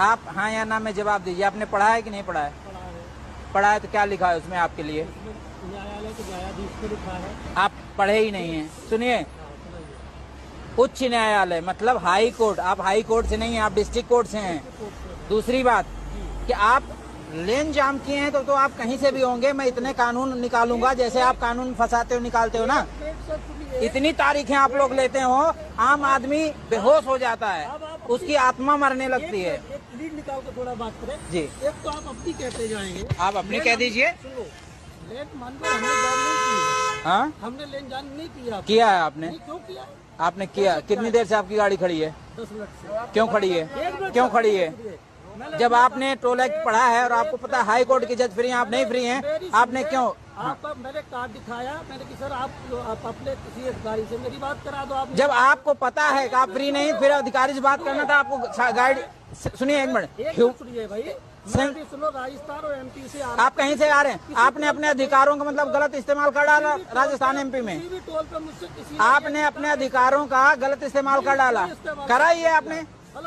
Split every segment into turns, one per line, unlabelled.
आप हाँ या ना में जवाब दीजिए। आपने पढ़ा है कि नहीं पढ़ा है?
पढ़ा है।
पढ़ा है तो क्या लिखा है उसमें आपके लिए?
न्यायालय के न्यायाधीश को लिखा है।
आप पढ़े ही नहीं हैं। सुनिए,
हाँ, सुनाइए।
उच्च न्यायालय मतलब हाई कोर्ट। आप हाई कोर्ट से नहीं हैं, आप डिस्ट्रिक्ट कोर्ट से हैं। दूसरी बात कि आप लेन जाम किए हैं तो आप कहीं से भी होंगे, मैं इतने कानून निकालूंगा जैसे आप कानून फंसाते हो निकालते हो ना। इतनी तारीखें आप लोग लेते हो, आम आदमी बेहोश हो जाता है, उसकी आत्मा मरने लगती है।
एक लीड निकाल के थोड़ा बात करें
जी,
एक तो आप अपनी कहते जाएंगे।
आप अपनी कह दीजिए।
सुनो, लेन मान लो हमने जान नहीं की।
हाँ,
हमने लेन जान नहीं किया।
किया है आपने।
नहीं, क्यों किया?
आपने किया। कितनी देर से आपकी गाड़ी खड़ी है?
10 मिनट से।
क्यों खड़ी है?
1 मिनट
क्यों
से।
खड़ी है? जब आपने टोल एक्ट पढ़ा है और आपको पता है हाई कोर्ट की जज फ्री हैं, आप नहीं फ्री हैं, आपने क्यों?
आपका मैंने कार्ड दिखाया, मैंने कि सर आप अपने किसी अधिकारी से मेरी बात करा दो। आप
जब आपको पता है कि आप फ्री नहीं, फिर अधिकारी से बात करना था आपको। गाइड सुनिए एक मिनट,
एक सुनिए भाई, मैं भी सुनो, राजस्थान और एमपी से आ रहा
आप कहीं से आ रहे हैं? आपने अपने अधिकारों का मतलब गलत इस्तेमाल कर डाला राजस्थान एमपी में।
किसी भी टोल पे मुझसे किसी
आपने अपने अधिकारों का गलत इस्तेमाल कर डाला। करा ही है आपने।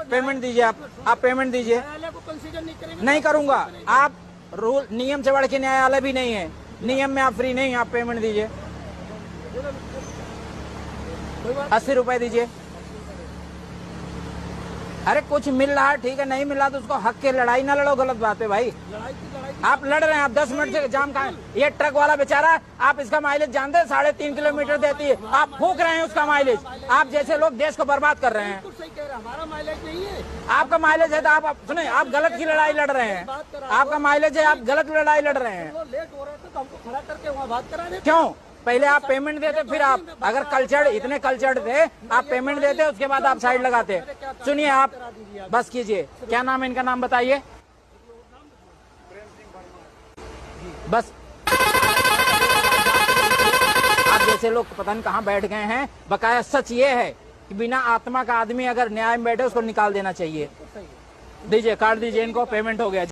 पेमेंट दीजिए। आप पेमेंट दीजिए।
न्यायालय को कंसीडर नहीं करेंगे।
नहीं करूंगा। आप रूल नियम से बढ़ के न्यायालय भी नहीं है। नियम में आप फ्री नहीं, आप पेमेंट दीजिए। 80 रुपए दीजिए। अरे कुछ मिल रहा है ठीक है, नहीं मिल रहा तो उसको हक के लड़ाई ना लड़ो, गलत बात है भाई।
लड़ाई
आप लड़ रहे हैं, आप 10 मिनट से जाम का। ये ट्रक वाला बेचारा, आप इसका माइलेज जानते हैं 3.5 किलोमीटर देती है, आप फूक रहे हैं उसका माइलेज। आप जैसे लोग देश को बर्बाद कर रहे हैं।
बिल्कुल सही कह रहे हैं, हमारा माइलेज नहीं है।
आपका माइलेज है तो आप सुने, आप गलत की लड़ाई लड़ रहे हैं। आपका माइलेज है, आप गलत लड़ाई लड़ रहे हैं।
वो लेट हो रहे थे तो हमको खड़ा करके वहाँ बात करा देते।
क्यों? पहले आप पेमेंट देते, फिर आप अगर कल्चर इतने कल्चर्ड थे, आप पेमेंट देते, उसके बाद आप साइड लगाते। सुनिए, आप बस कीजिए। क्या नाम है इनका? नाम बताइए बस। आप जैसे लोग पता नहीं कहाँ बैठ गए हैं। बकाया सच ये है कि बिना आत्मा का आदमी अगर न्याय में बैठे उसको निकाल देना चाहिए। दीजिए, कार्ड दीजिए इनको, पेमेंट हो गया।